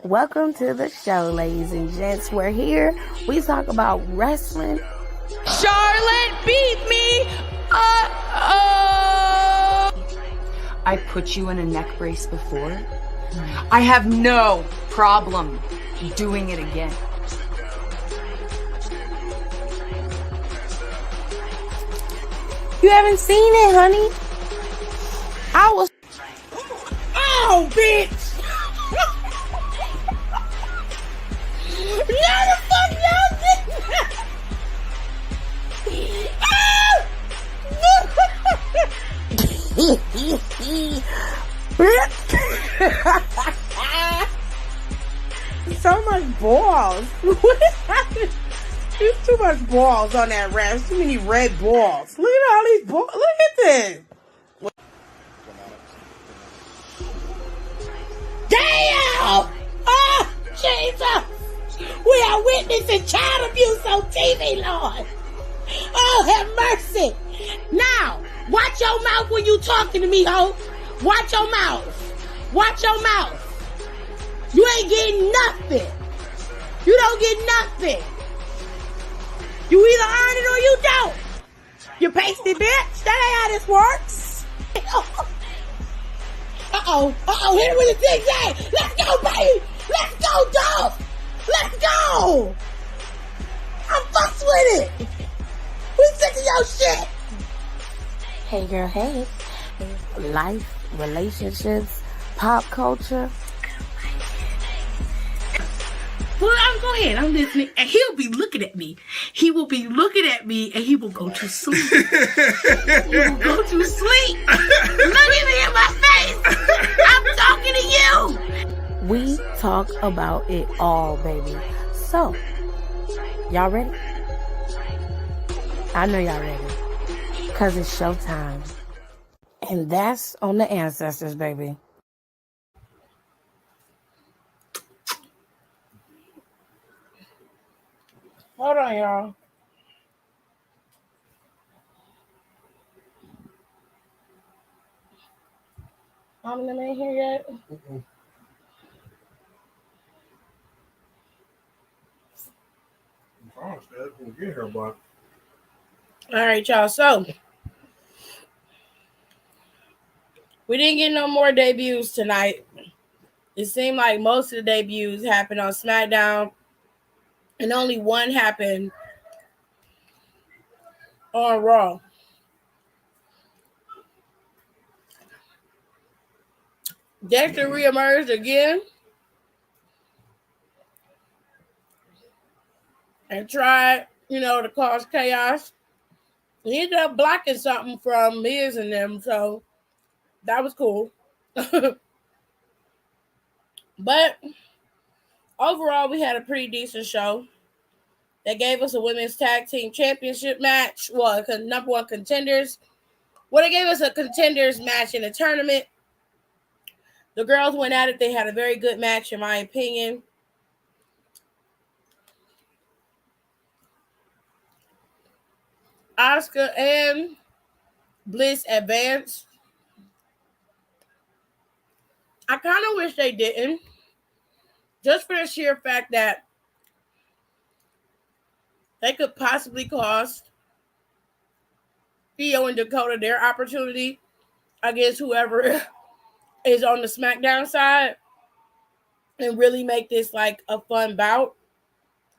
Welcome to the show, ladies and gents. We're here. We talk about wrestling. Charlotte beat me. I put you in a neck brace before. I have no problem doing it again. You haven't seen it, honey. I was. Oh, bitch! No, the fuck y'all did that! So much balls. What happened? There's too much balls on that rash. Too many red balls. Look at all these balls. Look at this. Damn! Oh, Jesus! We are witnessing child abuse on TV, Lord. Oh, have mercy. Now, watch your mouth when you talking to me, ho. Watch your mouth. Watch your mouth. You ain't getting nothing. You don't get nothing. You either earn it or you don't. You pasty bitch. That ain't how this works. Uh-oh. Hit it with a zigzag. Let's go, baby. Let's go, dog. Let's go. I'm fucks with it. We sick of your shit. Hey, girl, hey. Life, relationships, pop culture. Well, go ahead. I'm listening. And he'll be looking at me. He will be looking at me and he will go to sleep. He will go to sleep. Look at me in my face. I'm talking to you. We talk about it all, baby. So, y'all ready? I know y'all ready. Because it's showtime. And that's on the ancestors, baby. Hold on, y'all. I'm in here yet? Get here, bud. All right, y'all. So, we didn't get no more debuts tonight. It seemed like most of the debuts happened on SmackDown, and only one happened on Raw. Dexter reemerged again and tried, to cause chaos. He ended up blocking something from Miz and them, so that was cool. But overall, we had a pretty decent show. They gave us a women's tag team championship match. Well, number one contenders. Well, they gave us a contenders match in the tournament. The girls went at it. They had a very good match, in my opinion. Asuka and Bliss advanced. I kind of wish they didn't. Just for the sheer fact that they could possibly cost Theo and Dakota their opportunity against whoever is on the SmackDown side and really make this like a fun bout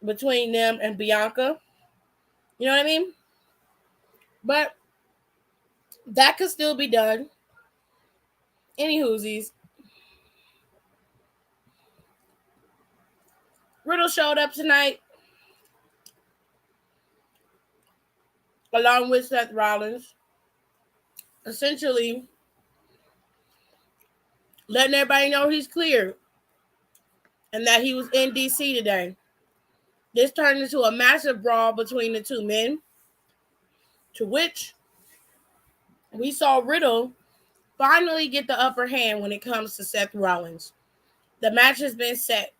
between them and Bianca. You know what I mean? But that could still be done. Any whoosies. Riddle showed up tonight along with Seth Rollins, essentially letting everybody know he's cleared and that he was in DC today. This turned into a massive brawl between the two men, to which we saw Riddle finally get the upper hand when it comes to Seth Rollins. The match has been set.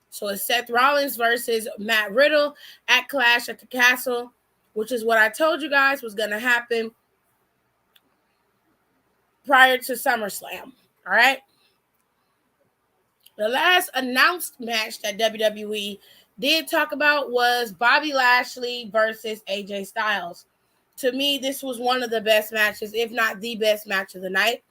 So it's Seth Rollins versus Matt Riddle at Clash at the Castle, which is what I told you guys was going to happen prior to SummerSlam. All right? The last announced match that WWE did talk about was Bobby Lashley versus AJ Styles. To me, this was one of the best matches, if not the best match of the night.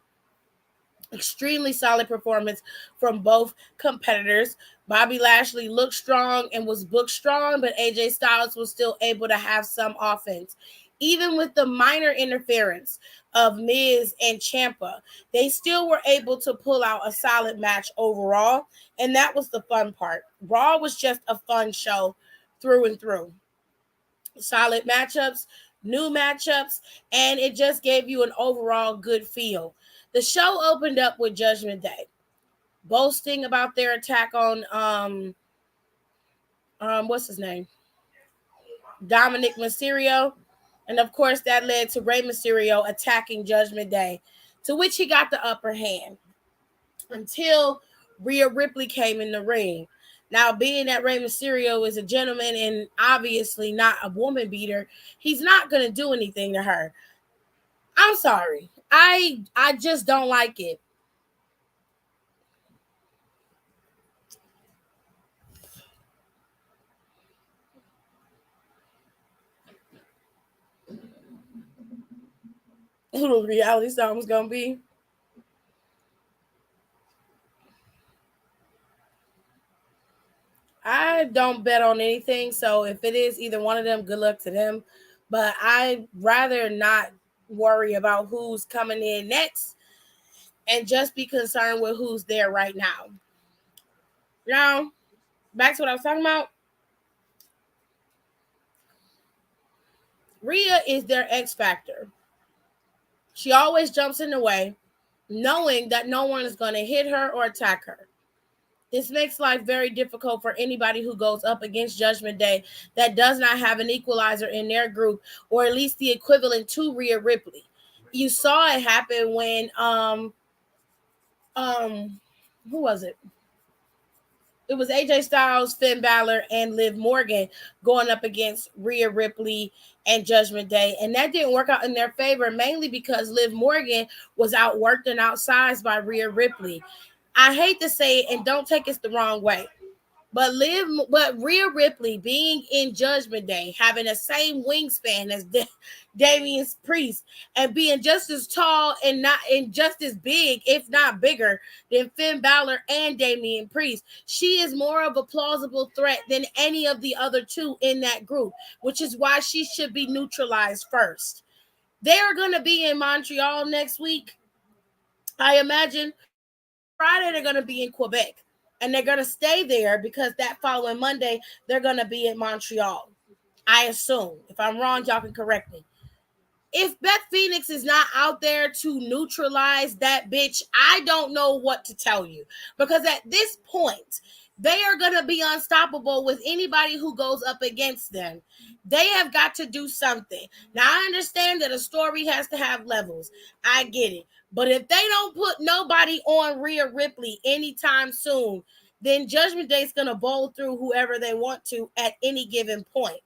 Extremely solid performance from both competitors. Bobby Lashley looked strong and was booked strong, but AJ Styles was still able to have some offense. Even with the minor interference of Miz and Ciampa, they still were able to pull out a solid match overall, and that was the fun part. Raw was just a fun show through and through. Solid matchups, new matchups, and it just gave you an overall good feel. The show opened up with Judgment Day, boasting about their attack on what's his name? Dominic Mysterio. And of course, that led to Rey Mysterio attacking Judgment Day, to which he got the upper hand until Rhea Ripley came in the ring. Now, being that Rey Mysterio is a gentleman and obviously not a woman beater, he's not going to do anything to her. I'm sorry. I just don't like it. Who the reality song was going to be? I don't bet on anything, so if it is either one of them, good luck to them. But I'd rather not worry about who's coming in next and just be concerned with who's there right now. Now, back to what I was talking about. Rhea is their X factor. She always jumps in the way, knowing that no one is going to hit her or attack her. This makes life very difficult for anybody who goes up against Judgment Day that does not have an equalizer in their group, or at least the equivalent to Rhea Ripley. You saw it happen when who was it? It was AJ Styles, Finn Balor, and Liv Morgan going up against Rhea Ripley and Judgment Day. And that didn't work out in their favor, mainly because Liv Morgan was outworked and outsized by Rhea Ripley. I hate to say it, and don't take it the wrong way, but Rhea Ripley being in Judgment Day, having the same wingspan as Damian Priest, and being just as tall and just as big, if not bigger, than Finn Balor and Damian Priest, she is more of a plausible threat than any of the other two in that group, which is why she should be neutralized first. They are going to be in Montreal next week, I imagine. Friday, they're going to be in Quebec, and they're going to stay there because that following Monday, they're going to be in Montreal. I assume. If I'm wrong, y'all can correct me. If Beth Phoenix is not out there to neutralize that bitch, I don't know what to tell you. Because at this point, they are going to be unstoppable with anybody who goes up against them. They have got to do something. Now, I understand that a story has to have levels. I get it. But if they don't put nobody on Rhea Ripley anytime soon, then Judgment Day is going to bowl through whoever they want to at any given point.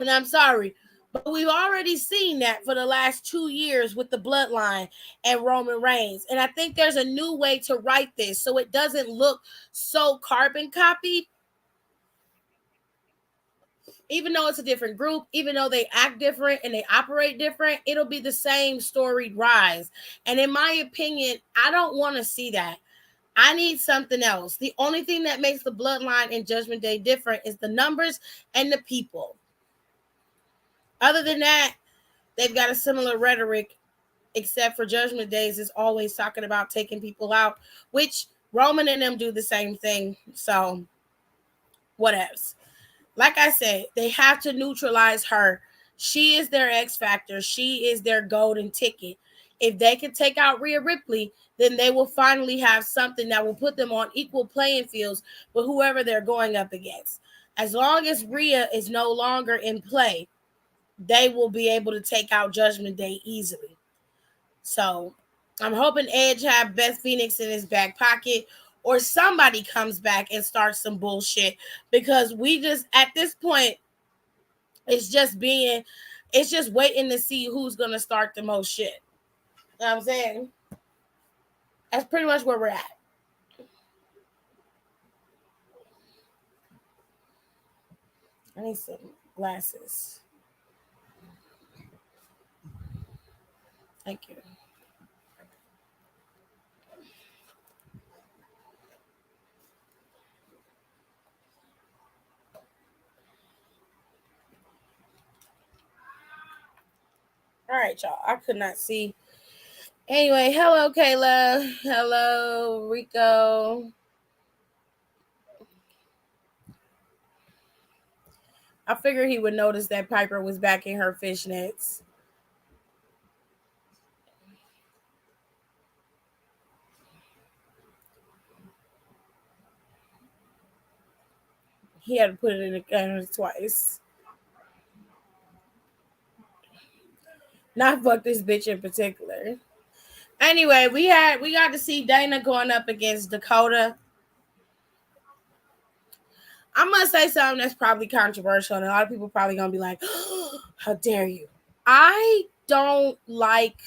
And I'm sorry, but we've already seen that for the last 2 years with the Bloodline and Roman Reigns. And I think there's a new way to write this so it doesn't look so carbon copied. Even though it's a different group, even though they act different and they operate different, it'll be the same storied rise. And in my opinion, I don't want to see that. I need something else. The only thing that makes the Bloodline and Judgment Day different is the numbers and the people. Other than that, they've got a similar rhetoric, except for Judgment Days is always talking about taking people out, which Roman and them do the same thing. So, what else? Like I said, they have to neutralize her. She is their X factor. She is their golden ticket. If they can take out Rhea Ripley, then they will finally have something that will put them on equal playing fields with whoever they're going up against. As long as Rhea is no longer in play, they will be able to take out Judgment Day easily. So I'm hoping Edge have Beth Phoenix in his back pocket, or somebody comes back and starts some bullshit, because we just, at this point, it's just waiting to see who's going to start the most shit. You know what I'm saying? That's pretty much where we're at. I need some glasses. Thank you. All right, y'all. I could not see. Anyway, hello, Kayla. Hello, Rico. I figured he would notice that Piper was back in her fishnets. He had to put it in the camera twice. Not fuck this bitch in particular. Anyway, we got to see Dana going up against Dakota. I'm gonna say something that's probably controversial, and a lot of people probably gonna be like, oh, "How dare you?" I don't like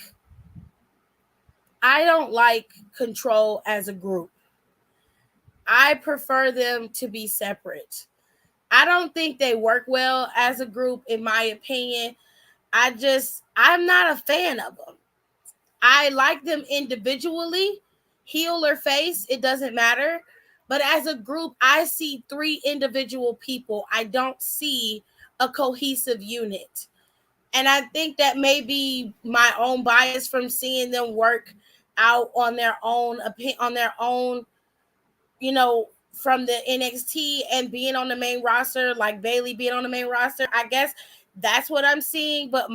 Control as a group. I prefer them to be separate. I don't think they work well as a group, in my opinion. I'm not a fan of them. I like them individually, heel or face, it doesn't matter. But as a group, I see three individual people. I don't see a cohesive unit. And I think that may be my own bias from seeing them work out on their own, from the NXT and being on the main roster, like Bayley being on the main roster. I guess that's what I'm seeing. But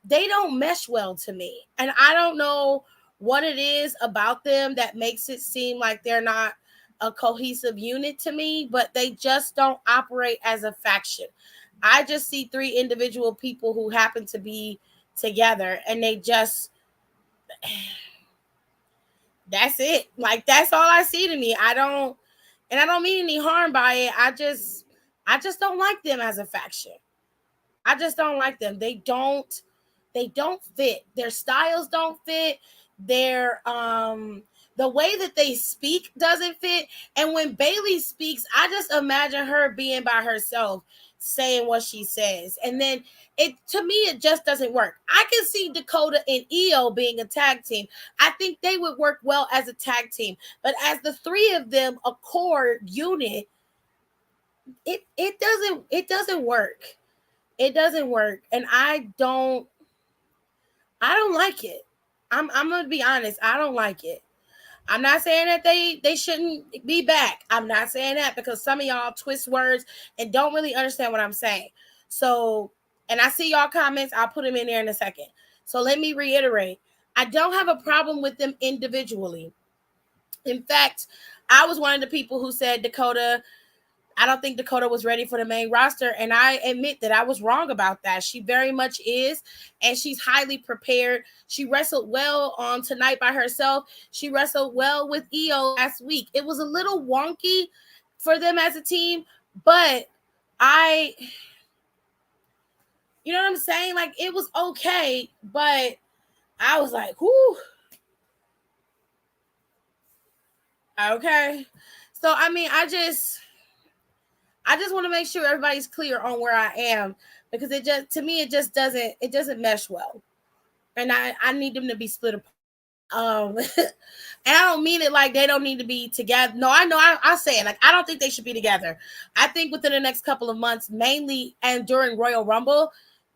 they don't mesh well to me. And I don't know what it is about them that makes it seem like they're not a cohesive unit to me, but they just don't operate as a faction. I just see three individual people who happen to be together, and they just, that's it. Like, that's all I see to me. I don't mean any harm by it. I just don't like them as a faction. I just don't like them. They don't fit. Their styles don't fit. Their the way that they speak doesn't fit. And when Bayley speaks, I just imagine her being by herself saying what she says. And then to me, it just doesn't work. I can see Dakota and Io being a tag team. I think they would work well as a tag team. But as the three of them, a core unit, it doesn't work. It doesn't work. And I don't like it. I'm gonna be honest. I don't like it. I'm not saying that they shouldn't be back. I'm not saying that, because some of y'all twist words and don't really understand what I'm saying. So, and I see y'all comments. I'll put them in there in a second. So let me reiterate. I don't have a problem with them individually. In fact, I was one of the people who said I don't think Dakota was ready for the main roster, and I admit that I was wrong about that. She very much is, and she's highly prepared. She wrestled well on tonight by herself. She wrestled well with Io last week. It was a little wonky for them as a team, but you know what I'm saying? Like, it was okay, but I was like, whoo. Okay. So, I mean, I just want to make sure everybody's clear on where I am, because it doesn't mesh well. And I need them to be split apart. And I don't mean it like they don't need to be together. No, I say it like, I don't think they should be together. I think within the next couple of months, mainly, and during Royal Rumble,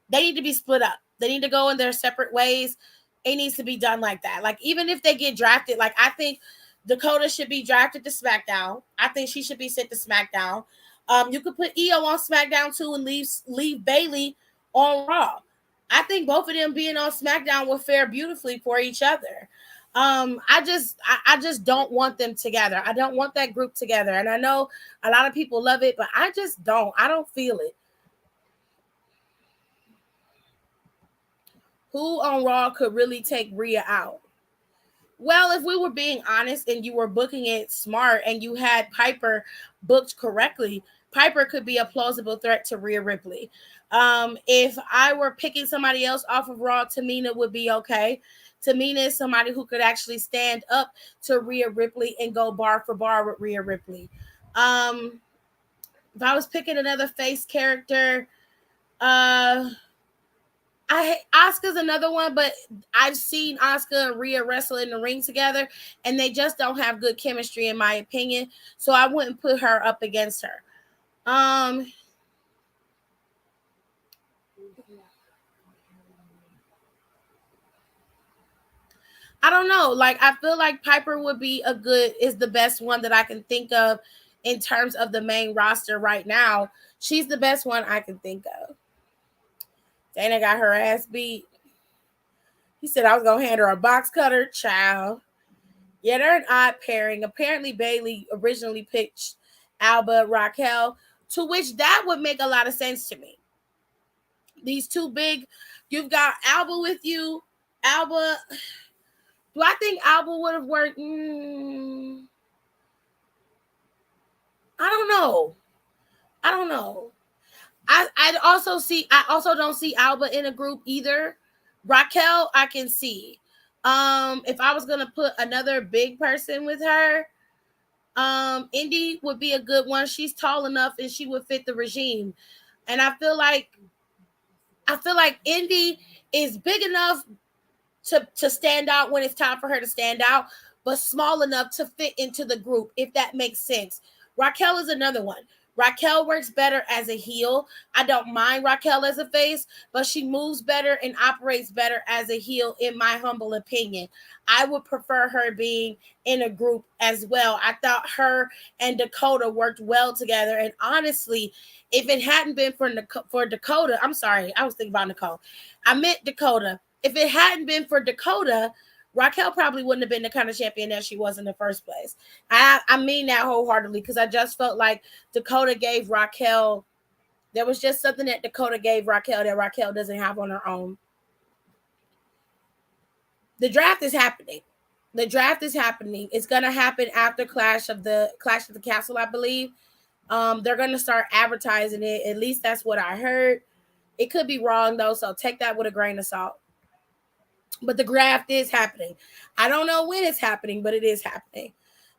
they need to be split up. They need to go in their separate ways. It needs to be done like that. Like, even if they get drafted, like, I think Dakota should be drafted to SmackDown. I think she should be sent to SmackDown. You could put Io on SmackDown too and leave Bayley on Raw. I think both of them being on SmackDown will fare beautifully for each other. I just don't want them together. I don't want that group together. And I know a lot of people love it, but I just don't. I don't feel it. Who on Raw could really take Rhea out? Well, if we were being honest and you were booking it smart and you had Piper booked correctly, Piper could be a plausible threat to Rhea Ripley. If I were picking somebody else off of Raw, Tamina would be okay. Tamina is somebody who could actually stand up to Rhea Ripley and go bar for bar with Rhea Ripley. if I was picking another face character, Asuka's another one, but I've seen Asuka and Rhea wrestle in the ring together, and they just don't have good chemistry, in my opinion. So I wouldn't put her up against her. I don't know. Like, I feel like Piper would be is the best one that I can think of in terms of the main roster right now. She's the best one I can think of. Dana got her ass beat. He said I was going to hand her a box cutter. Child. Yeah, they're an odd pairing. Apparently, Bayley originally picked Alba Raquel, to which that would make a lot of sense to me. These two big, you've got Alba with you. Alba, do I think Alba would have worked? I don't know. I also don't see Alba in a group either. Raquel, I can see. If I was gonna put another big person with her, Indy would be a good one. She's tall enough and she would fit the regime. And I feel like Indy is big enough to stand out when it's time for her to stand out, but small enough to fit into the group, if that makes sense. Raquel is another one. Raquel works better as a heel. I don't mind Raquel as a face, but she moves better and operates better as a heel, in my humble opinion. I would prefer her being in a group as well. I thought her and Dakota worked well together. And honestly, if it hadn't been for Dakota, I'm sorry, I was thinking about Nicole. I meant Dakota. If it hadn't been for Dakota, Raquel probably wouldn't have been the kind of champion that she was in the first place. I mean that wholeheartedly, because I just felt like Dakota gave Raquel, there was just something that Dakota gave Raquel that Raquel doesn't have on her own. The draft is happening. It's going to happen after Clash of the Castle, I believe. They're going to start advertising it. At least that's what I heard. It could be wrong, though, so take that with a grain of salt. But the draft is happening. I don't know when it's happening, but it is happening.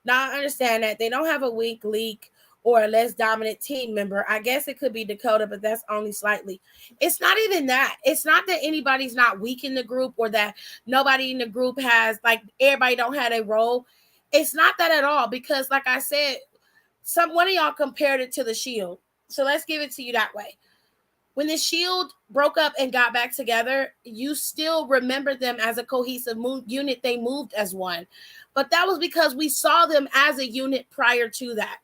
Now, I understand that they don't have a weak leak or a less dominant team member. I guess it could be Dakota, but that's only slightly. It's not even that. It's not that anybody's not weak in the group or that nobody in the group has, like, everybody don't have a role. It's not that at all, because, like I said, one of y'all compared it to the Shield. So let's give it to you that way. When the Shield broke up and got back together, you still remember them as a cohesive unit. They moved as one. But that was because we saw them as a unit prior to that.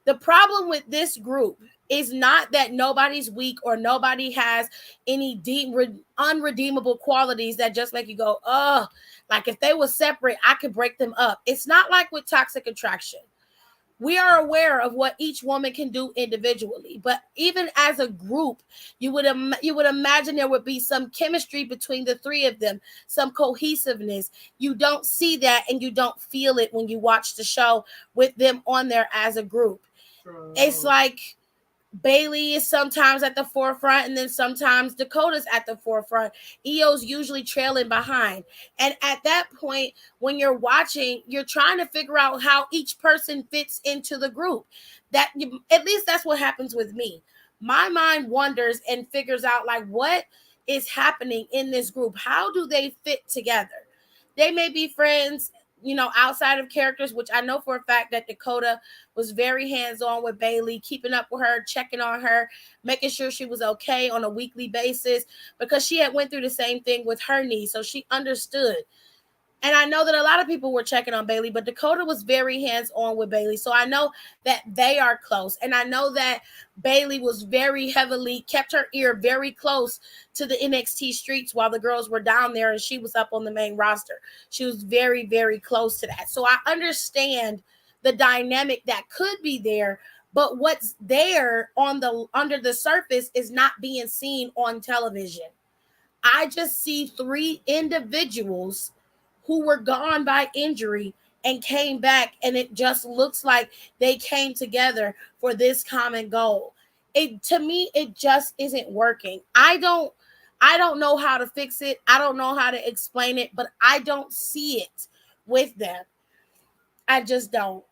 The problem with this group is not that nobody's weak or nobody has any deep, unredeemable qualities that just make you go, oh, like if they were separate, I could break them up. It's not like with Toxic Attraction. We are aware of what each woman can do individually, but even as a group, you would imagine there would be some chemistry between the three of them, some cohesiveness. You don't see that, and you don't feel it when you watch the show with them on there as a group. It's like Bayley is sometimes at the forefront, and then sometimes Dakota's at the forefront. Io's usually trailing behind. And at that point, when you're watching, you're trying to figure out how each person fits into the group. At least that's what happens with me. My mind wanders and figures out, like, what is happening in this group? How do they fit together? They may be friends, outside of characters, which I know for a fact that Dakota was very hands-on with Bayley, keeping up with her, checking on her, making sure she was okay on a weekly basis, because she had went through the same thing with her knee, so she understood. And I know that a lot of people were checking on Bayley, but Dakota was very hands-on with Bayley. So I know that they are close. And I know that Bayley was kept her ear very close to the NXT streets while the girls were down there and she was up on the main roster. She was very, very close to that. So I understand the dynamic that could be there, but what's there under the surface is not being seen on television. I just see three individuals who were gone by injury and came back, and it just looks like they came together for this common goal. To me, it just isn't working. I don't know how to fix it. I don't know how to explain it, but I don't see it with them. I just don't.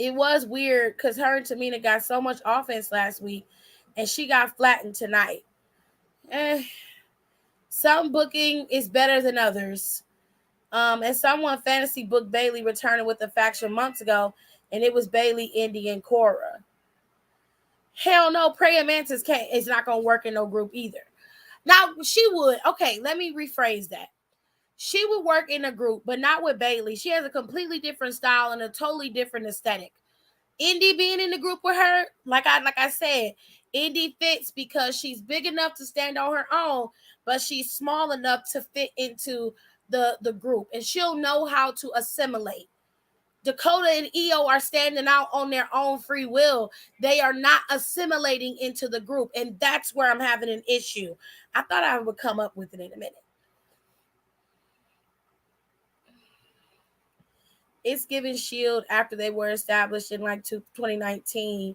it was weird because her and Tamina got so much offense last week, and she got flattened tonight. Some booking is better than others. And someone fantasy booked Bayley returning with the faction months ago, and it was Bayley, Indy, and Cora. Hell no, Praying Mantis is not going to work in no group either. Now, she would. Okay, let me rephrase that. She would work in a group, but not with Bayley. She has a completely different style and a totally different aesthetic. Indy being in the group with her, like I said, Indy fits because she's big enough to stand on her own, but she's small enough to fit into the group, and she'll know how to assimilate. Dakota and Io are standing out on their own free will. They are not assimilating into the group, and that's where I'm having an issue. I thought I would come up with it in a minute. It's giving Shield after they were established in like 2019.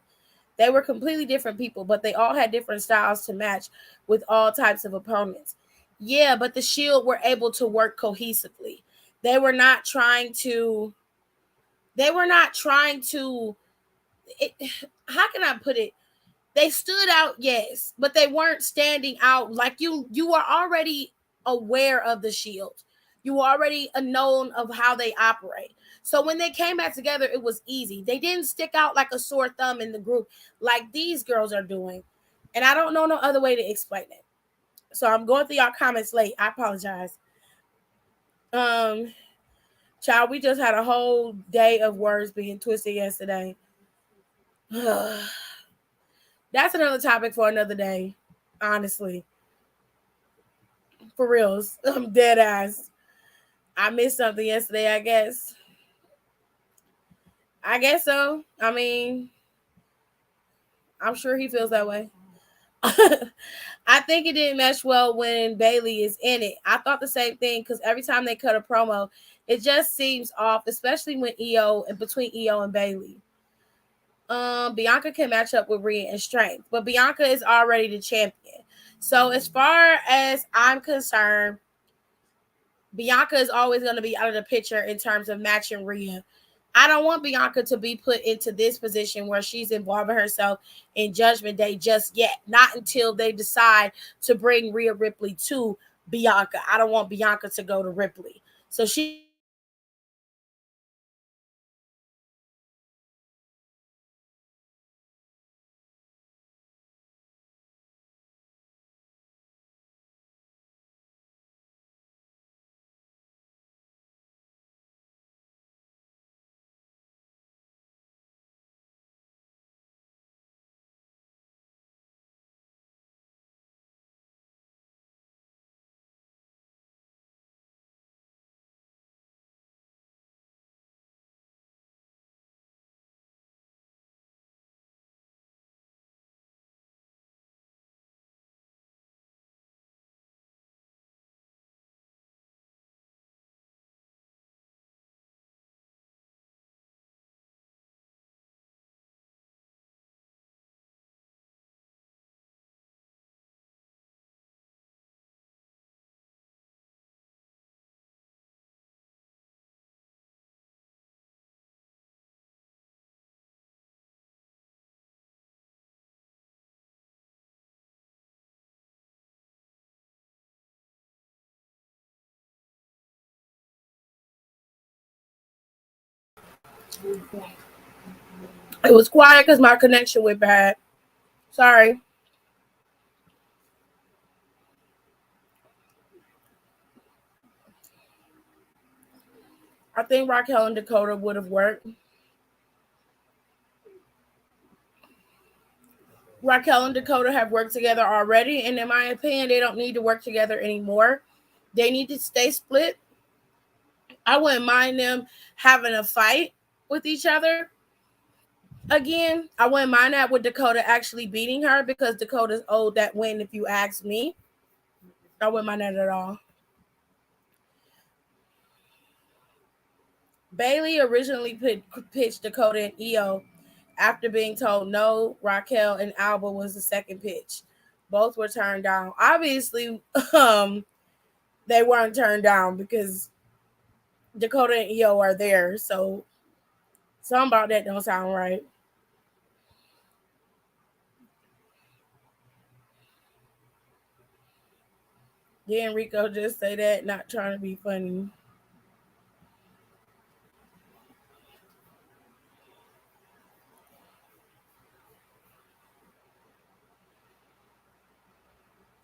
They were completely different people, but they all had different styles to match with all types of opponents. Yeah, but the Shield were able to work cohesively. They were not trying to. How can I put it? They stood out, yes, but they weren't standing out. Like you were already aware of the Shield. You were already known of how they operate. So when they came back together, it was easy. They didn't stick out like a sore thumb in the group like these girls are doing. And I don't know no other way to explain it. So I'm going through y'all comments late. I apologize. Child, we just had a whole day of words being twisted yesterday. That's another topic for another day, honestly. For reals. I'm dead ass. I missed something yesterday, I guess. I guess so. I mean, I'm sure he feels that way. I think it didn't mesh well when Bayley is in it. I thought the same thing because every time they cut a promo, it just seems off, especially when between Io and Bayley. Bianca can match up with Rhea in strength, but Bianca is already the champion. So as far as I'm concerned, Bianca is always going to be out of the picture in terms of matching Rhea. I don't want Bianca to be put into this position where she's involving herself in Judgment Day just yet. Not until they decide to bring Rhea Ripley to Bianca. I don't want Bianca to go to Ripley. So she it was quiet because my connection went bad. Sorry. I think Raquel and Dakota would have worked. Raquel and Dakota have worked together already, and in my opinion, they don't need to work together anymore. They need to stay split. I wouldn't mind them having a fight with each other. Again, I wouldn't mind that with Dakota actually beating her because Dakota's owed that win, if you ask me. I wouldn't mind that at all. Bayley originally pitched Dakota and Io after being told no. Raquel and Alba was the second pitch. Both were turned down. Obviously, they weren't turned down because Dakota and Io are there. So Something about that don't sound right. Didn't Rico just say that? Not trying to be funny.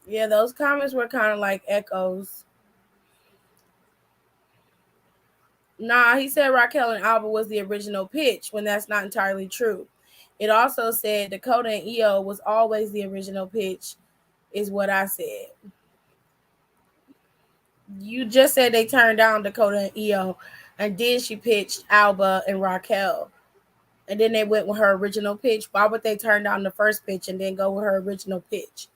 Yeah, those comments were kind of like echoes. Nah, he said Raquel and Alba was the original pitch when that's not entirely true. It also said Dakota and Io was always the original pitch, is what I said. You just said they turned down Dakota and Io, and then she pitched Alba and Raquel. And then they went with her original pitch. Why would they turn down the first pitch and then go with her original pitch?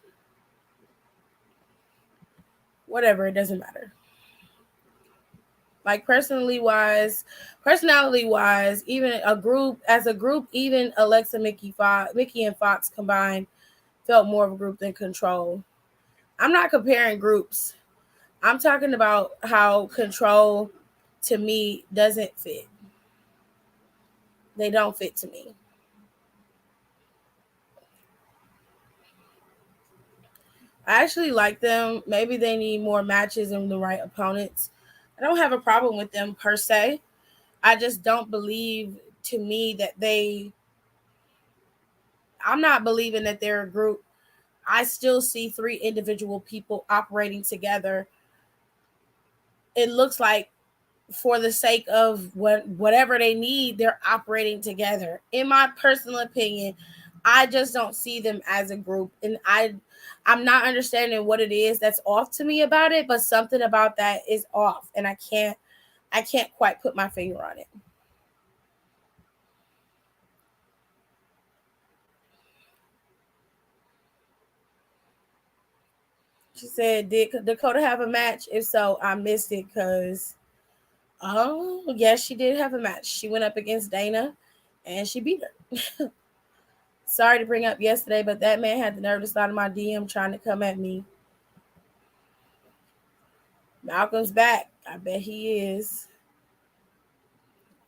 Whatever, it doesn't matter. Like personality wise, even as a group, even Alexa, Mickey, and Fox combined felt more of a group than Control. I'm not comparing groups. I'm talking about how Control to me doesn't fit. They don't fit to me. I actually like them. Maybe they need more matches and the right opponents. I don't have a problem with them per se. I just don't believe to me that I'm not believing that they're a group. I still see three individual people operating together. It looks like for the sake of whatever they need, they're operating together. In my personal opinion, I just don't see them as a group. And I'm not understanding what it is that's off to me about it, but something about that is off. And I can't quite put my finger on it. She said, did Dakota have a match? If so, I missed it because, oh, yes, she did have a match. She went up against Dana and she beat her. Sorry to bring up yesterday, but that man had the nerve to start in my DM trying to come at me. Malcolm's back. I bet he is.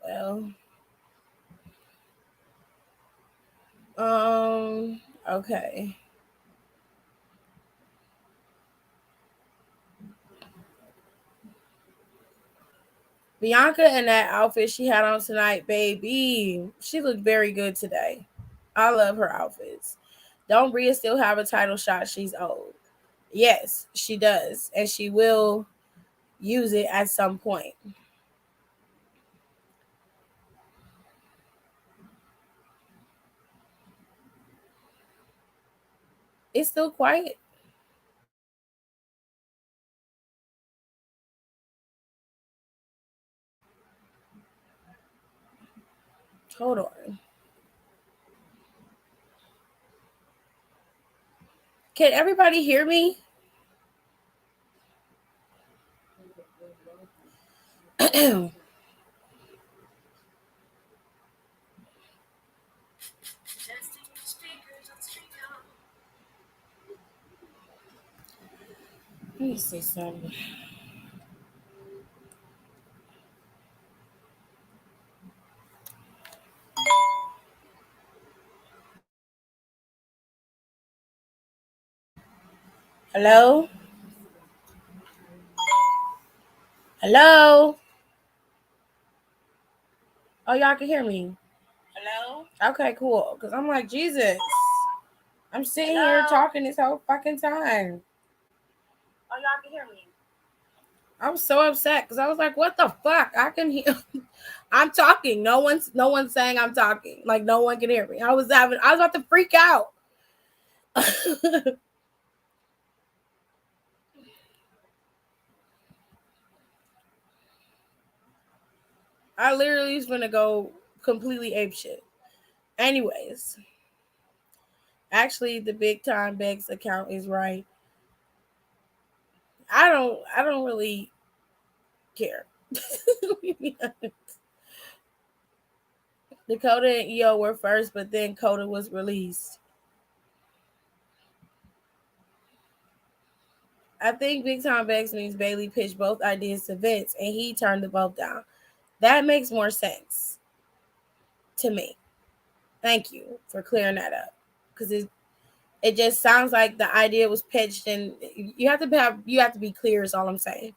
Well, okay. Bianca in that outfit she had on tonight, baby, she looked very good today. I love her outfits. Don't Rhea still have a title shot? She's old. Yes, she does. And she will use it at some point. It's still quiet. Hold on. Can everybody hear me? Let me say something. Hello? Hello? Oh, y'all can hear me. Hello? Okay, cool. Because I'm like, Jesus. I'm sitting here talking this whole fucking time. Oh, y'all can hear me. I'm so upset because I was like, what the fuck? I can hear. I'm talking. No one's saying I'm talking. Like no one can hear me. I was about to freak out. I literally was gonna go completely apeshit. Anyways, actually, the Big Time Begs account is right. I don't really care. Dakota and Io were first, but then Coda was released. I think Big Time Begs means Bailey pitched both ideas to Vince and he turned the both down. That makes more sense. to me. Thank you for clearing that up, because it just sounds like the idea was pitched, and you have to be clear. Is all I'm saying.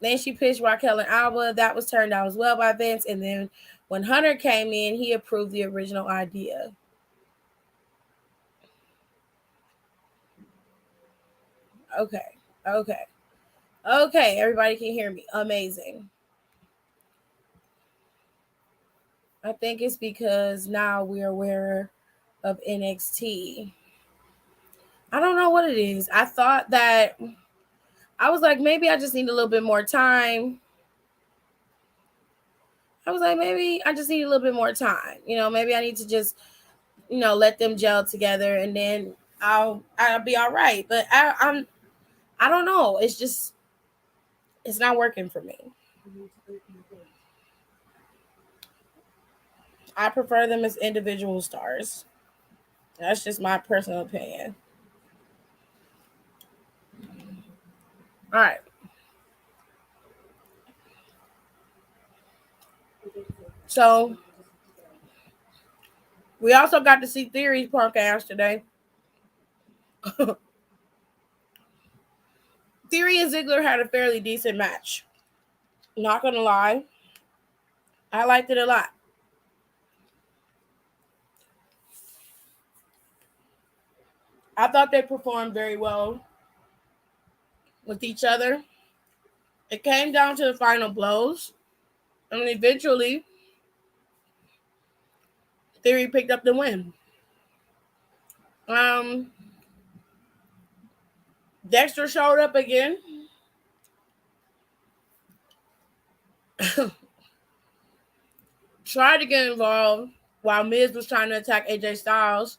Then she pitched Raquel and Alba. That was turned down as well by Vince. And then when Hunter came in, he approved the original idea. Okay. Everybody can hear me. Amazing. I think it's because now we're aware of NXT. I don't know what it is. I thought that I was like, maybe I just need a little bit more time. Maybe I need to just, let them gel together, and then I'll be all right. But I don't know. It's not working for me. I prefer them as individual stars. That's just my personal opinion. All right. So we also got to see Theory's podcast today. Theory and Ziggler had a fairly decent match. Not gonna lie, I liked it a lot. I thought they performed very well with each other. It came down to the final blows, and eventually Theory picked up the win. Dexter showed up again. Tried to get involved while Miz was trying to attack AJ Styles.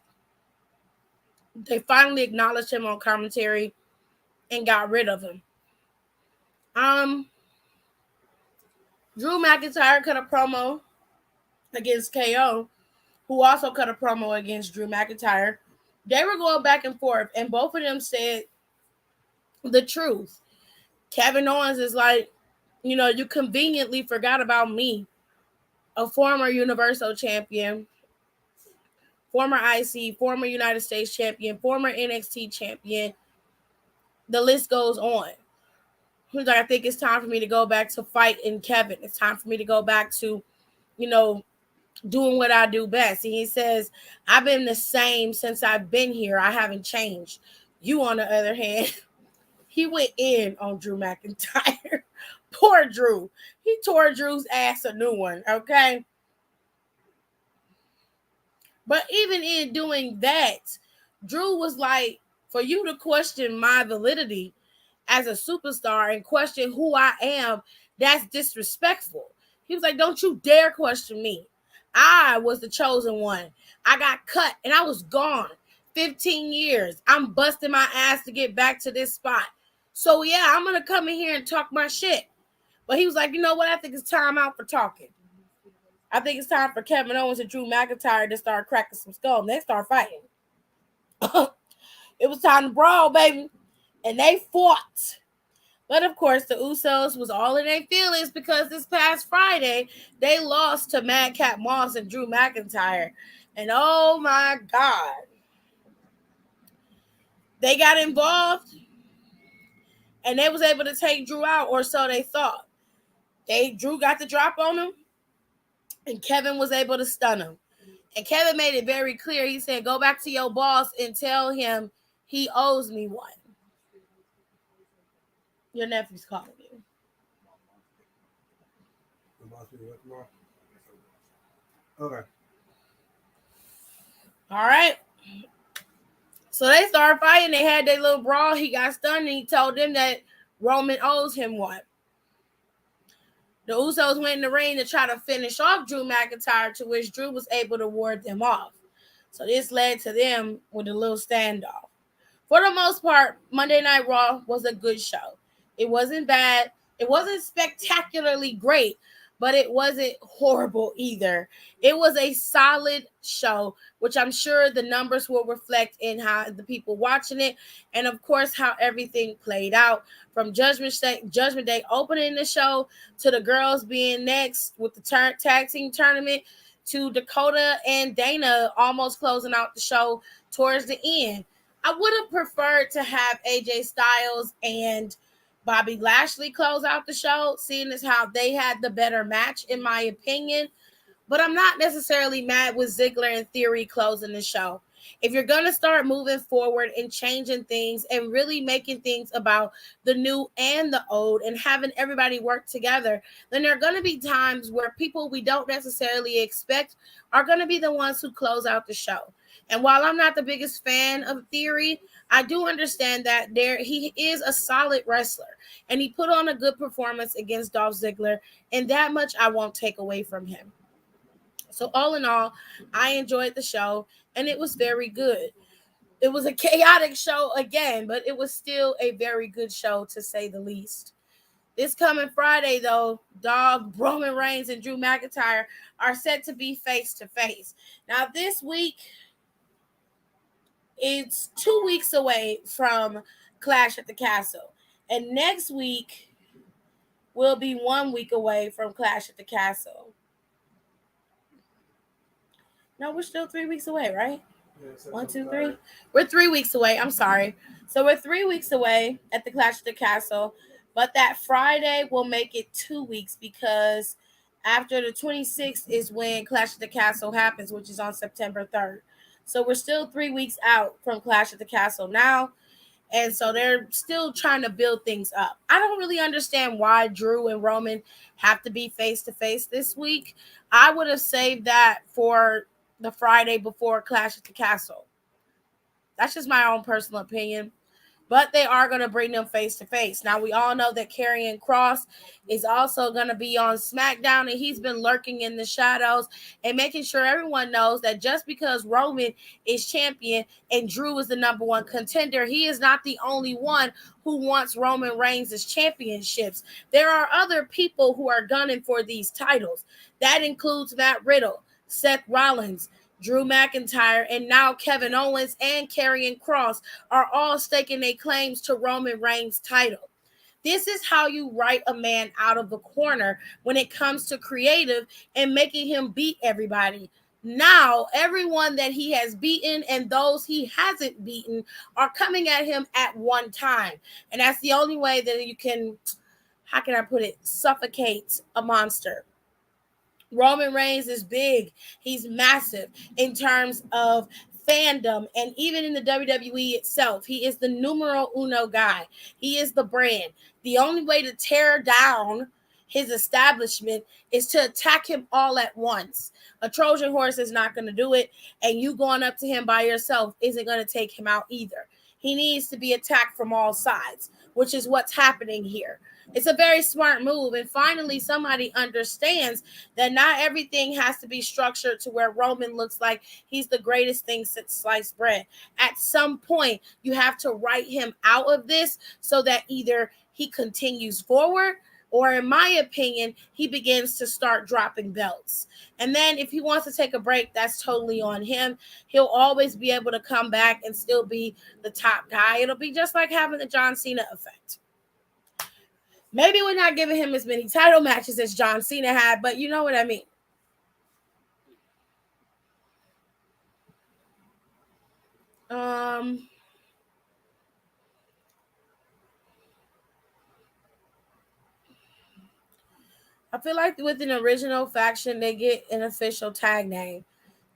They finally acknowledged him on commentary and got rid of him. Drew McIntyre cut a promo against KO, who also cut a promo against Drew McIntyre. They were going back and forth, and both of them said the truth. Kevin Owens is like, you conveniently forgot about me, a former Universal Champion, former IC, former United States Champion, former NXT Champion. The list goes on. He's like, I think it's time for me to go back to fighting Kevin. It's time for me to go back to, doing what I do best. And he says, I've been the same since I've been here. I haven't changed. You, on the other hand, he went in on Drew McIntyre. Poor Drew. He tore Drew's ass a new one, okay? But even in doing that, Drew was like, for you to question my validity as a superstar and question who I am, that's disrespectful. He was like, don't you dare question me. I was the chosen one. I got cut and I was gone 15 years. I'm busting my ass to get back to this spot. So yeah, I'm going to come in here and talk my shit. But he was like, you know what? I think it's time out for talking. I think it's time for Kevin Owens and Drew McIntyre to start cracking some skulls. And they start fighting. It was time to brawl, baby. And they fought. But of course, the Usos was all in their feelings because this past Friday, they lost to Madcap Moss and Drew McIntyre. And oh my God. They got involved. And they was able to take Drew out, or so they thought. Drew got the drop on him. And Kevin was able to stun him. And Kevin made it very clear. He said, go back to your boss and tell him he owes me one. Your nephew's calling you. Okay. All right. So they started fighting. They had their little brawl. He got stunned, and he told them that Roman owes him one. The Usos went in the ring to try to finish off Drew McIntyre, to which Drew was able to ward them off. So this led to them with a little standoff. For the most part, Monday Night Raw was a good show. It wasn't bad. It wasn't spectacularly great, but it wasn't horrible either. It was a solid show, which I'm sure the numbers will reflect in how the people watching it, and of course how everything played out from Judgment Day opening the show to the girls being next with the tag team tournament to Dakota and Dana almost closing out the show towards the end. I would have preferred to have AJ Styles and Bobby Lashley close out the show, seeing as how they had the better match, in my opinion. But I'm not necessarily mad with Ziggler and Theory closing the show. If you're going to start moving forward and changing things and really making things about the new and the old and having everybody work together, then there are going to be times where people we don't necessarily expect are going to be the ones who close out the show. And while I'm not the biggest fan of Theory, I do understand that he is a solid wrestler and he put on a good performance against Dolph Ziggler, and that much I won't take away from him. So all in all, I enjoyed the show and it was very good. It was a chaotic show again, but it was still a very good show to say the least. This coming Friday, though, Roman Reigns and Drew McIntyre are set to be face to face. Now, this week, it's 2 weeks away from Clash at the Castle. And next week will be 1 week away from Clash at the Castle. No, we're still 3 weeks away, right? Yeah, 1, 2, 3. We're 3 weeks away. I'm sorry. So we're 3 weeks away at the Clash at the Castle. But that Friday will make it 2 weeks because after the 26th is when Clash at the Castle happens, which is on September 3rd. So we're still 3 weeks out from Clash at the Castle now. And so they're still trying to build things up. I don't really understand why Drew and Roman have to be face-to-face this week. I would have saved that for the Friday before Clash at the Castle. That's just my own personal opinion. But they are going to bring them face-to-face. Now, we all know that Karrion Kross is also going to be on SmackDown, and he's been lurking in the shadows and making sure everyone knows that just because Roman is champion and Drew is the number one contender, he is not the only one who wants Roman Reigns' championships. There are other people who are gunning for these titles. That includes Matt Riddle, Seth Rollins, Drew McIntyre, and now Kevin Owens and Karrion Kross are all staking their claims to Roman Reigns' title. This is how you write a man out of the corner when it comes to creative and making him beat everybody. Now, everyone that he has beaten and those he hasn't beaten are coming at him at one time. And that's the only way that you can, how can I put it, suffocate a monster. Roman Reigns is big. He's massive in terms of fandom and even in the WWE itself. He is the numero uno guy. He is the brand. The only way to tear down his establishment is to attack him all at once. A Trojan horse is not going to do it, and you going up to him by yourself isn't going to take him out either. He needs to be attacked from all sides, which is what's happening here. It's a very smart move. And finally, somebody understands that not everything has to be structured to where Roman looks like he's the greatest thing since sliced bread. At some point, you have to write him out of this so that either he continues forward or, in my opinion, he begins to start dropping belts. And then if he wants to take a break, that's totally on him. He'll always be able to come back and still be the top guy. It'll be just like having the John Cena effect. Maybe we're not giving him as many title matches as John Cena had, but you know what I mean. I feel like with an original faction, they get an official tag name.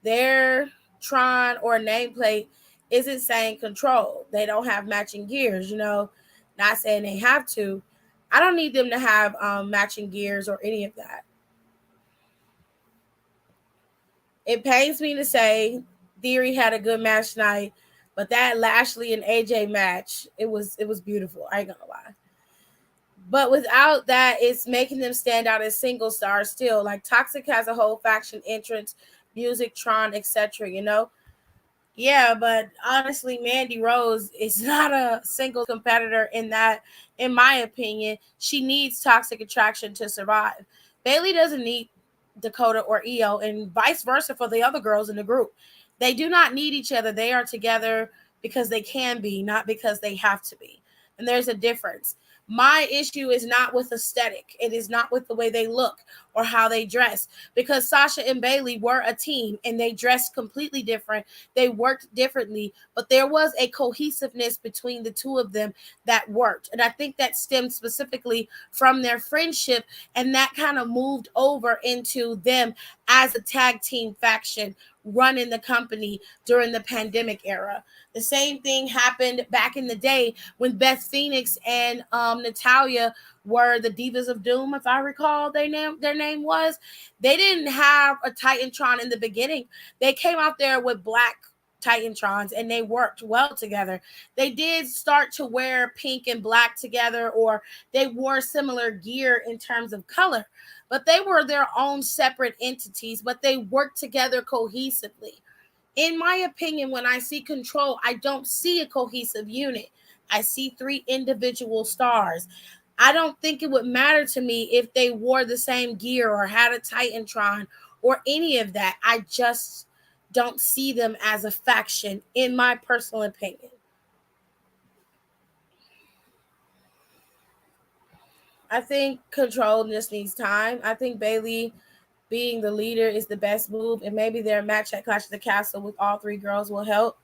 Their Tron or nameplate isn't saying Control. They don't have matching gears, not saying they have to. I don't need them to have matching gears or any of that. It pains me to say Theory had a good match tonight, but that Lashley and AJ match, it was beautiful. I ain't gonna lie. But without that, it's making them stand out as single stars still. Like Toxic has a whole faction entrance, Music, Tron, etc. Yeah, but honestly, Mandy Rose is not a single competitor in that, in my opinion. She needs Toxic Attraction to survive. Bailey doesn't need Dakota or Io, and vice versa for the other girls in the group. They do not need each other. They are together because they can be, not because they have to be. And there's a difference. My issue is not with aesthetic. It is not with the way they look or how they dress, because Sasha and Bailey were a team and they dressed completely different. They worked differently, but there was a cohesiveness between the two of them that worked. And I think that stemmed specifically from their friendship, and that kind of moved over into them as a tag team faction running the company during the pandemic era. The same thing happened back in the day when Beth Phoenix and Natalya were the Divas of Doom, if I recall their name was. They didn't have a Titantron in the beginning. They came out there with black Titantrons and they worked well together. They did start to wear pink and black together, or they wore similar gear in terms of color, but they were their own separate entities, but they worked together cohesively. In my opinion, when I see Control, I don't see a cohesive unit. I see 3 individual stars. I don't think it would matter to me if they wore the same gear or had a Titantron or any of that. I just don't see them as a faction, in my personal opinion. I think Control just needs time. I think Bailey being the leader is the best move, and maybe their match at Clash of the Castle with all 3 girls will help.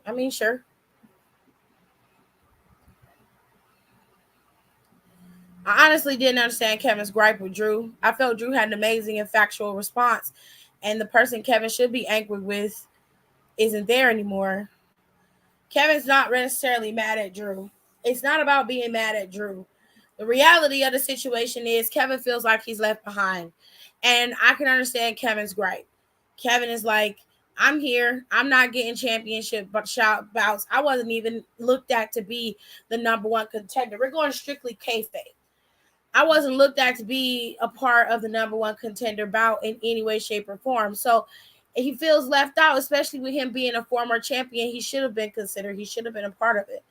I mean, sure. I honestly didn't understand Kevin's gripe with Drew. I felt Drew had an amazing and factual response, and the person Kevin should be angry with isn't there anymore. Kevin's not necessarily mad at Drew. It's not about being mad at Drew. The reality of the situation is Kevin feels like he's left behind. And I can understand Kevin's gripe. Kevin is like, I'm here. I'm not getting championship shout bouts. I wasn't even looked at to be the number 1 contender. We're going strictly kayfabe. I wasn't looked at to be a part of the number 1 contender bout in any way, shape, or form. So he feels left out, especially with him being a former champion. He should have been considered. He should have been a part of it.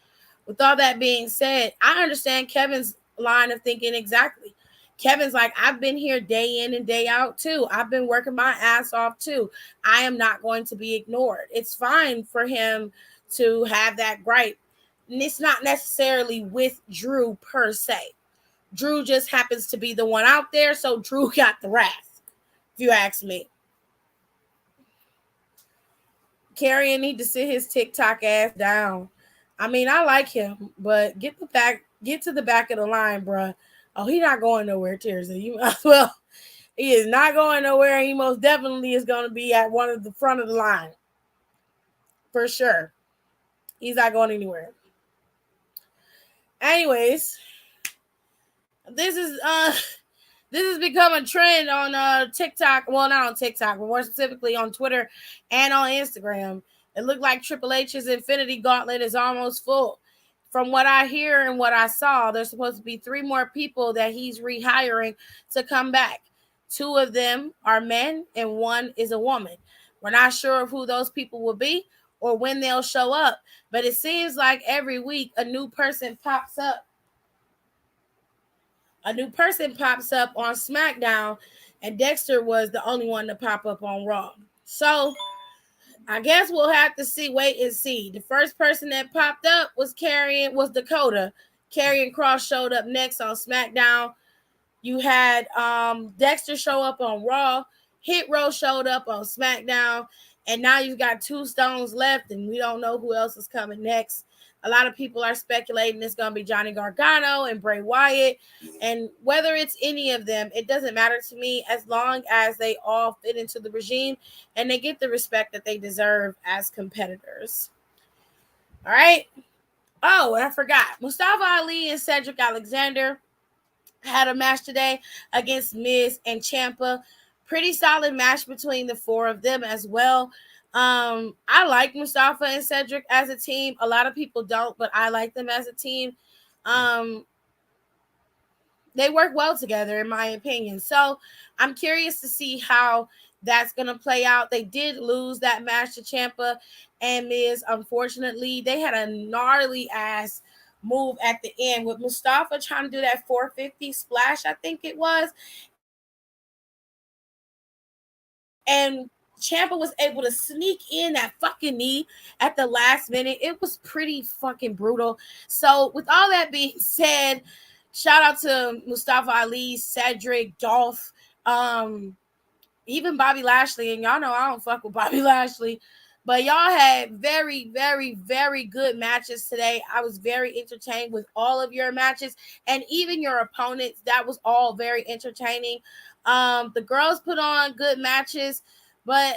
With all that being said, I understand Kevin's line of thinking exactly. Kevin's like, I've been here day in and day out too. I've been working my ass off too. I am not going to be ignored. It's fine for him to have that gripe. And it's not necessarily with Drew per se. Drew just happens to be the one out there, so Drew got the wrath, if you ask me. Karrion need to sit his TikTok ass down. I mean, I like him, but get to the back of the line, bruh. Oh, he's not going nowhere, Tears. Well, he is not going nowhere. He most definitely is going to be at one of the front of the line. For sure. He's not going anywhere. Anyways, this has become a trend on TikTok. Well, not on TikTok, but more specifically on Twitter and on Instagram. It looked like Triple H's Infinity Gauntlet is almost full. From what I hear and what I saw, there's supposed to be 3 more people that he's rehiring to come back. 2 of them are men and 1 is a woman. We're not sure of who those people will be or when they'll show up, but it seems like every week a new person pops up. A new person pops up on SmackDown, and Dexter was the only one to pop up on Raw. So I guess we'll have to wait and see. The first person that popped up was Dakota. Karrion Kross showed up next on SmackDown. You had Dexter show up on Raw. Hit Row showed up on SmackDown. And now you've got 2 stones left, and we don't know who else is coming next. A lot of people are speculating it's going to be Johnny Gargano and Bray Wyatt. And whether it's any of them, it doesn't matter to me as long as they all fit into the regime and they get the respect that they deserve as competitors. All right. Oh, and I forgot. Mustafa Ali and Cedric Alexander had a match today against Miz and Ciampa. Pretty solid match between the 4 of them as well. I like Mustafa and Cedric as a team. A lot of people don't, but I like them as a team. They work well together, in my opinion. So I'm curious to see how that's going to play out. They did lose that match to Ciampa and Miz. Unfortunately, they had a gnarly ass move at the end with Mustafa trying to do that 450 splash, I think it was. And Ciampa was able to sneak in that fucking knee at the last minute. It was pretty fucking brutal. So with all that being said, shout out to Mustafa Ali, Cedric, Dolph, even Bobby Lashley. And y'all know I don't fuck with Bobby Lashley. But y'all had very, very, very good matches today. I was very entertained with all of your matches. And even your opponents, that was all very entertaining. The girls put on good matches, but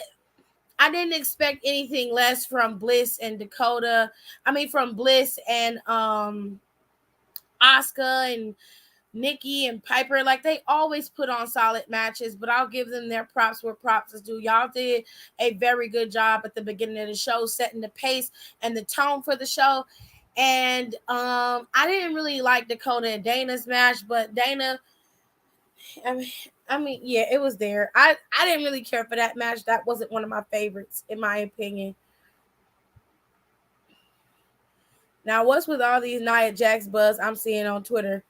I didn't expect anything less from Bliss and Dakota. I mean, from Bliss and Asuka and Nikki and Piper. Like, they always put on solid matches, but I'll give them their props where props is due. Y'all did a very good job at the beginning of the show, setting the pace and the tone for the show. And I didn't really like Dakota and Dana's match, but Dana, I mean, yeah, it was there. I didn't really care for that match. That wasn't one of my favorites, in my opinion. Now, what's with all these Nia Jax buzz I'm seeing on Twitter?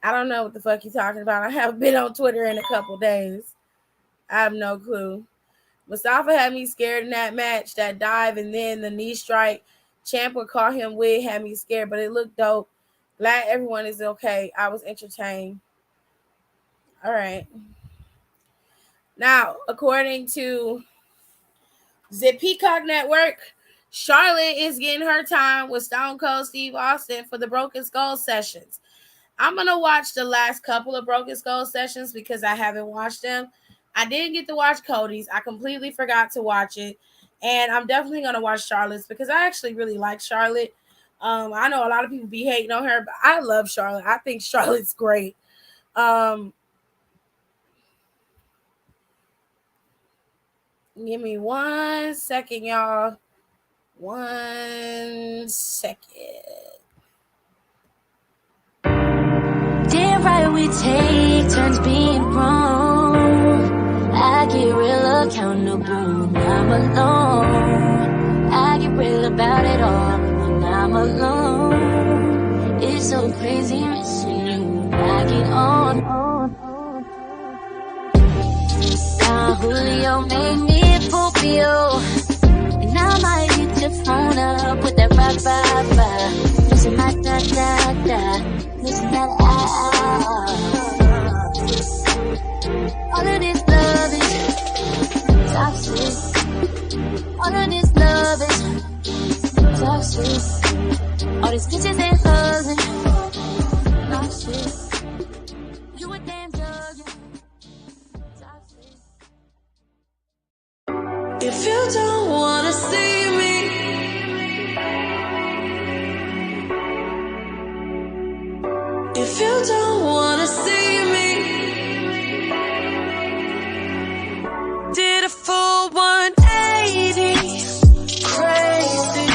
I don't know what the fuck you're talking about. I haven't been on Twitter in a couple days. I have no clue. Mustafa had me scared in that match, that dive, and then the knee strike Ciampa caught him with had me scared, but it looked dope. Glad everyone is okay. I was entertained. All right. Now, according to the Peacock Network, Charlotte is getting her time with Stone Cold Steve Austin for the Broken Skull sessions. I'm going to watch the last couple of Broken Skull sessions because I haven't watched them. I didn't get to watch Cody's. I completely forgot to watch it. And I'm definitely going to watch Charlotte's because I actually really like Charlotte. I know a lot of people be hating on her, but I love Charlotte. I think Charlotte's great. Give me 1 second, y'all. 1 second. Damn right we take turns being wrong. I get real accountable when I'm alone. I get real about it all when I'm alone. It's so crazy missing you. I get on. Now Julio made me Scorpio, and I might hit your phone up with that rock, bye. Listen, my da. Listen, that all of this love is toxic. All of this love is toxic. All these bitches and hugs and toxic. You a damn drug, toxic. If you don't wanna see me, if you don't wanna see me, did a full 180, crazy,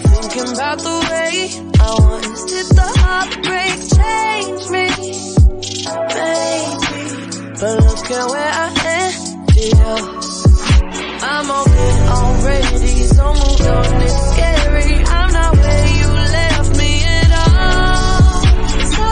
thinking about the way I was. Did the heartbreak change me, baby? But look at where I ended up. I'm open already, so moved on, it's scary. I'm not where you left me at all. So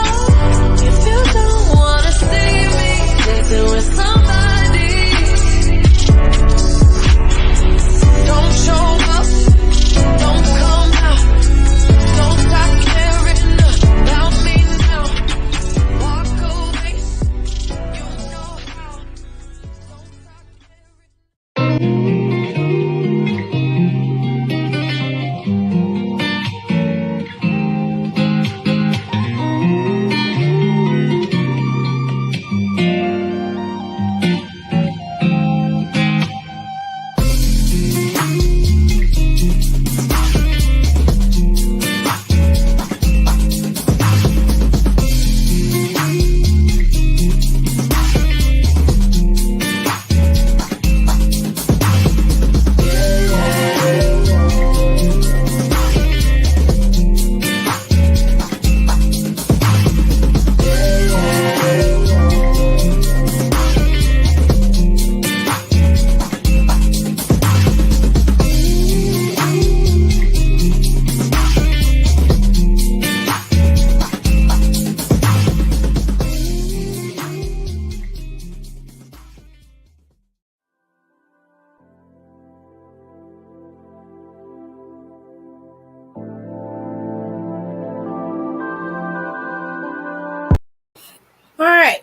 All right.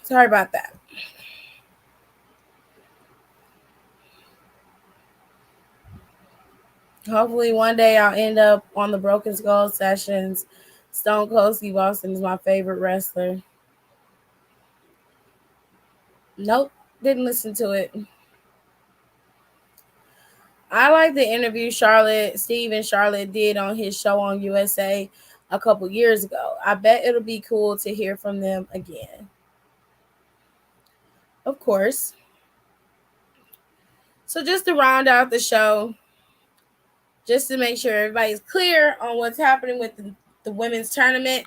Sorry about that. Hopefully one day I'll end up on the Broken Skull sessions. Stone Cold Steve Austin is my favorite wrestler. Nope, didn't listen to it. I like the interview Steve and Charlotte did on his show on USA a couple years ago. I bet it'll be cool to hear from them again. Of course. So just to round out the show, just to make sure everybody's clear on what's happening with the women's tournament,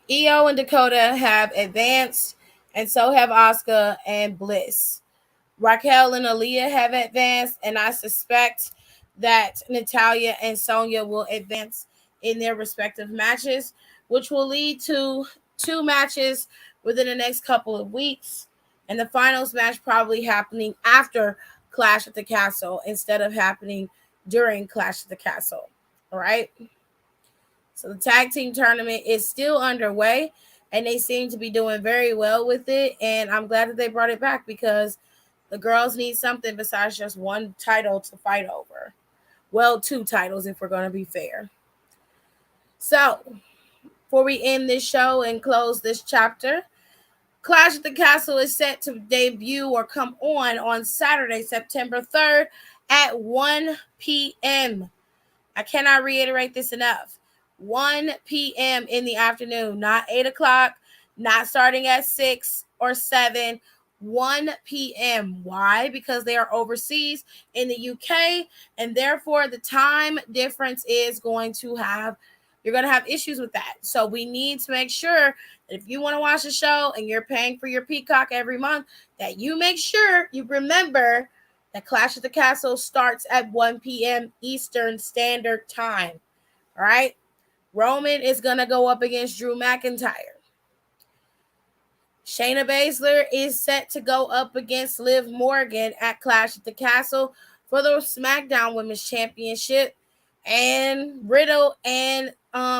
Io and Dakota have advanced, and so have Asuka and Bliss. Raquel and Aaliyah have advanced, and I suspect that Natalya and Sonya will advance in their respective matches, which will lead to 2 matches within the next couple of weeks, and the finals match probably happening after Clash at the Castle instead of happening during Clash at the Castle. All right? So the tag team tournament is still underway, and they seem to be doing very well with it, and I'm glad that they brought it back because the girls need something besides just one title to fight over. Well, 2 titles if we're going to be fair. So, before we end this show and close this chapter, Clash at the Castle is set to debut or come on Saturday, September 3rd at 1 p.m. I cannot reiterate this enough. 1 p.m. in the afternoon, not 8 o'clock, not starting at 6 or 7, 1 p.m. Why? Because they are overseas in the UK, and therefore the time difference is going to have, you're going to have issues with that. So we need to make sure that if you want to watch the show and you're paying for your Peacock every month, that you make sure you remember that Clash at the Castle starts at 1 p.m. Eastern Standard Time. All right? Roman is going to go up against Drew McIntyre. Shayna Baszler is set to go up against Liv Morgan at Clash at the Castle for the SmackDown Women's Championship. And Riddle and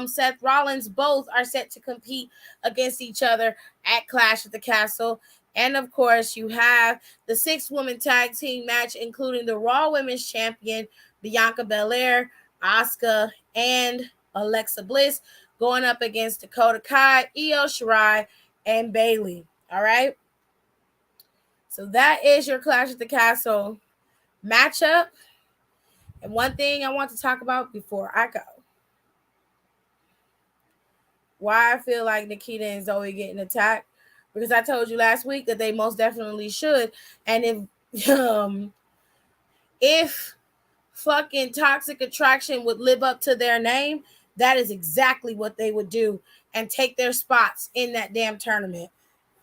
Seth Rollins both are set to compete against each other at Clash at the Castle. And of course, you have the 6-woman tag team match, including the Raw Women's Champion, Bianca Belair, Asuka, and Alexa Bliss going up against Dakota Kai, Io Shirai, and Bayley. All right. So that is your Clash at the Castle matchup. And one thing I want to talk about before I go, why I feel like Nikita and Zoe getting attacked, because I told you last week that they most definitely should. And if fucking Toxic Attraction would live up to their name, that is exactly what they would do and take their spots in that damn tournament.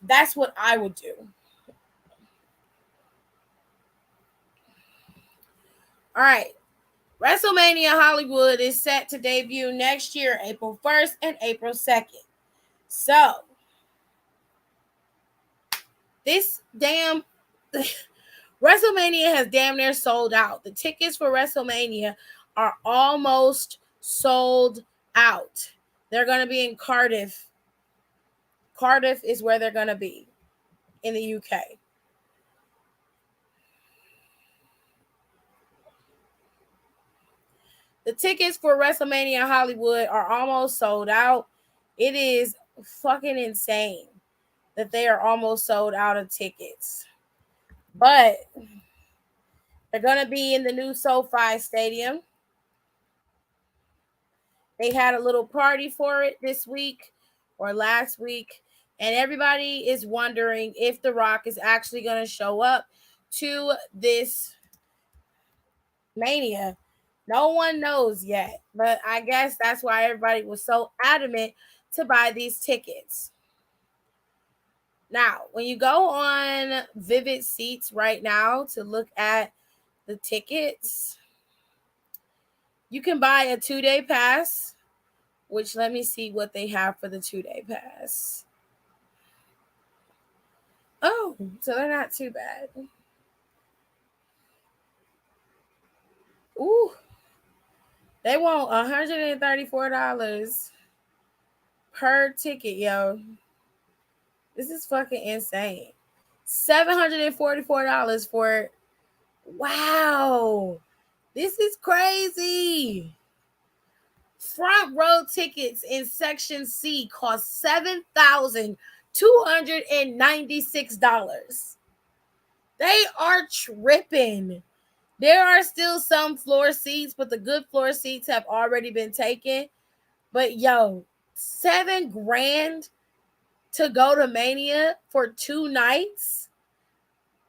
That's what I would do. All right. WrestleMania Hollywood is set to debut next year, April 1st and April 2nd. So, this damn WrestleMania has damn near sold out. The tickets for WrestleMania are almost sold out. They're going to be in Cardiff. Cardiff is where they're going to be in the UK. The tickets for WrestleMania Hollywood are almost sold out. It is fucking insane that they are almost sold out of tickets. But they're going to be in the new SoFi Stadium. They had a little party for it this week or last week. And everybody is wondering if The Rock is actually going to show up to this Mania. No one knows yet, but I guess that's why everybody was so adamant to buy these tickets. Now, when you go on Vivid Seats right now to look at the tickets, you can buy a 2-day pass, which let me see what they have for the 2-day pass. Oh, so they're not too bad. Ooh. They want $134. per ticket, yo. This is fucking insane. $744 for, wow. This is crazy. Front row tickets in section C cost $7,296. They are tripping. There are still some floor seats, but the good floor seats have already been taken. But yo, $7,000 to go to Mania for 2 nights?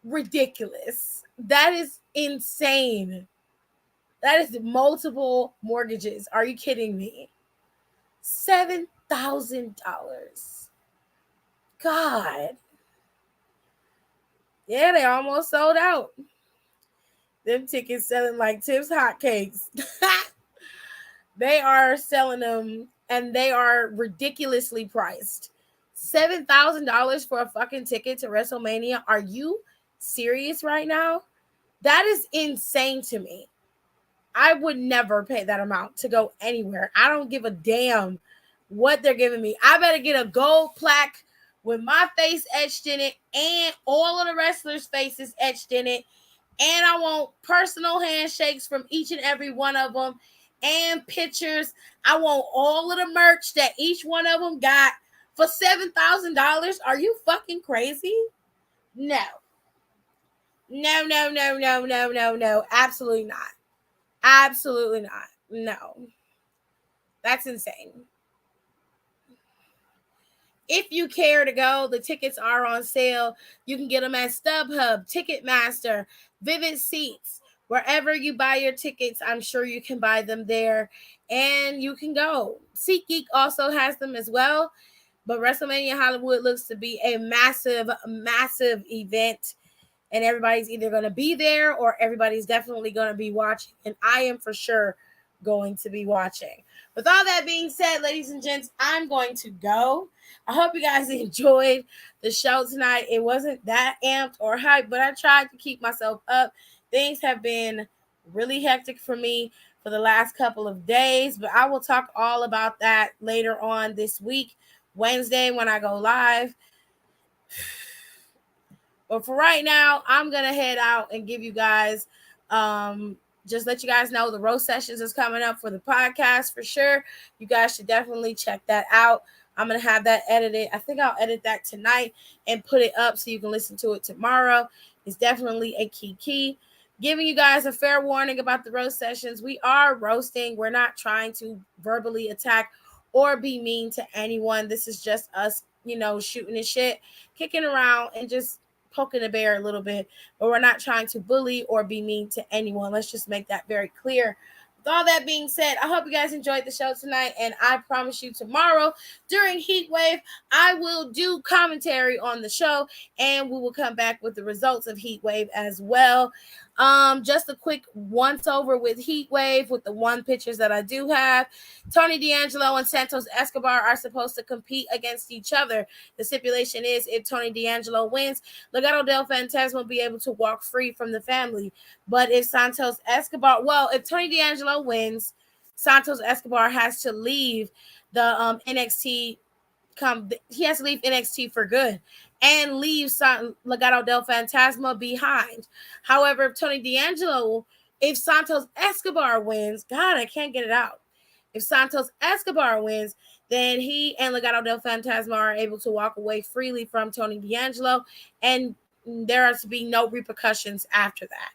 Ridiculous. That is insane. That is multiple mortgages. Are you kidding me? $7,000. God. Yeah, they almost sold out. Them tickets selling like Tips hotcakes. They are selling them, and they are ridiculously priced. $7,000 for a fucking ticket to WrestleMania. Are you serious right now? That is insane to me. I would never pay that amount to go anywhere. I don't give a damn what they're giving me. I better get a gold plaque with my face etched in it and all of the wrestlers' faces etched in it. And I want personal handshakes from each and every one of them and pictures. I want all of the merch that each one of them got for $7,000. Are you fucking crazy? No. No. Absolutely not. Absolutely not. No. That's insane. If you care to go, the tickets are on sale. You can get them at StubHub, Ticketmaster, Vivid Seats. Wherever you buy your tickets, I'm sure you can buy them there. And you can go. SeatGeek also has them as well. But WrestleMania Hollywood looks to be a massive, massive event. And everybody's either going to be there or everybody's definitely going to be watching. And I am for sure going to be watching. With all that being said, ladies and gents, I'm going to go. I hope you guys enjoyed the show tonight. It wasn't that amped or hyped, but I tried to keep myself up. Things have been really hectic for me for the last couple of days, but I will talk all about that later on this week, Wednesday, when I go live. But for right now, I'm going to head out and give you guys, just let you guys know the roast sessions is coming up for the podcast for sure. You guys should definitely check that out. I'm going to have that edited. I think I'll edit that tonight and put it up so you can listen to it tomorrow. It's definitely a key. Giving you guys a fair warning about the roast sessions. We are roasting. We're not trying to verbally attack or be mean to anyone. This is just us, shooting the shit, kicking around, and just poking the bear a little bit, but we're not trying to bully or be mean to anyone. Let's just make that very clear. With all that being said, I hope you guys enjoyed the show tonight, and I promise you tomorrow during Heat Wave, I will do commentary on the show, and we will come back with the results of Heat Wave as well. Just a quick once over with Heat Wave with the one pictures that I do have. Tony D'Angelo and Santos Escobar are supposed to compete against each other. The stipulation is if Tony D'Angelo wins, Legado del Fantasma will be able to walk free from the family. But if Santos Escobar, if Tony D'Angelo wins, Santos Escobar has to leave the NXT. He has to leave NXT for good and leave Legado del Fantasma behind. However, if Santos Escobar wins, God, I can't get it out. If Santos Escobar wins, then he and Legado del Fantasma are able to walk away freely from Tony D'Angelo, and there are to be no repercussions after that.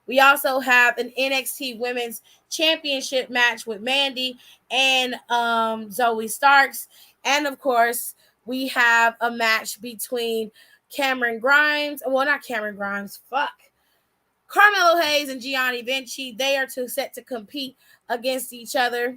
We also have an NXT Women's Championship match with Mandy and Zoe Starks. And, of course, we have a match between Cameron Grimes. Well, not Cameron Grimes. Carmelo Hayes and Gianni Vinci. They are set to compete against each other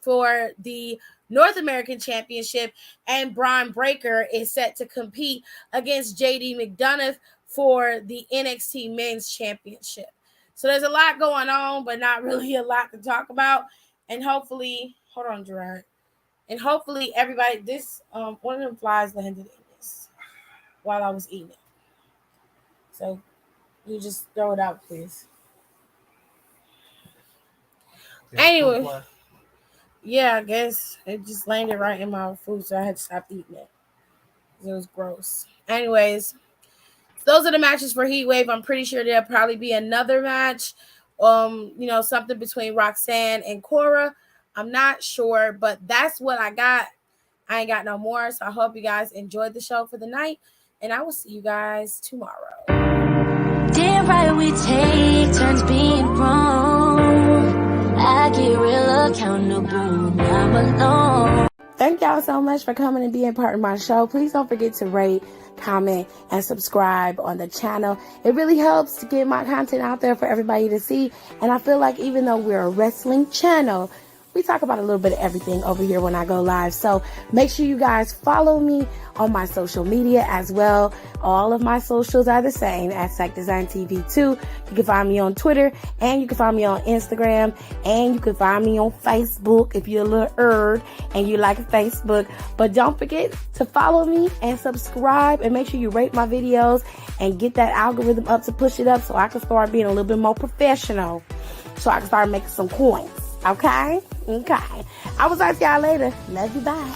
for the North American Championship. And Braun Breaker is set to compete against JD McDonough for the NXT Men's Championship. So there's a lot going on, but not really a lot to talk about. And hopefully, hold on, Gerard. And hopefully everybody, one of them flies landed in this while I was eating it. So you just throw it out, please. Yeah, Anyway, yeah, I guess it just landed right in my food, so I had to stop eating it. It was gross. Anyways, those are the matches for Heat Wave. I'm pretty sure there'll probably be another match. Something between Roxanne and Cora. I'm not sure, but that's what I got. I ain't got no more. So I hope you guys enjoyed the show for the night. And I will see you guys tomorrow. Damn right we take turns being wrong. I get real accountable when I'm alone. Thank y'all so much for coming and being part of my show. Please don't forget to rate, comment, and subscribe on the channel. It really helps to get my content out there for everybody to see. And I feel like even though we're a wrestling channel, we talk about a little bit of everything over here when I go live. So make sure you guys follow me on my social media as well. All of my socials are the same at Sack Design TV 2. You can find me on Twitter, and you can find me on Instagram, and you can find me on Facebook if you're a little nerd and you like Facebook. But don't forget to follow me and subscribe, and make sure you rate my videos and get that algorithm up to push it up so I can start being a little bit more professional, so I can start making some coins. Okay? I will talk to y'all later. Love you. Bye.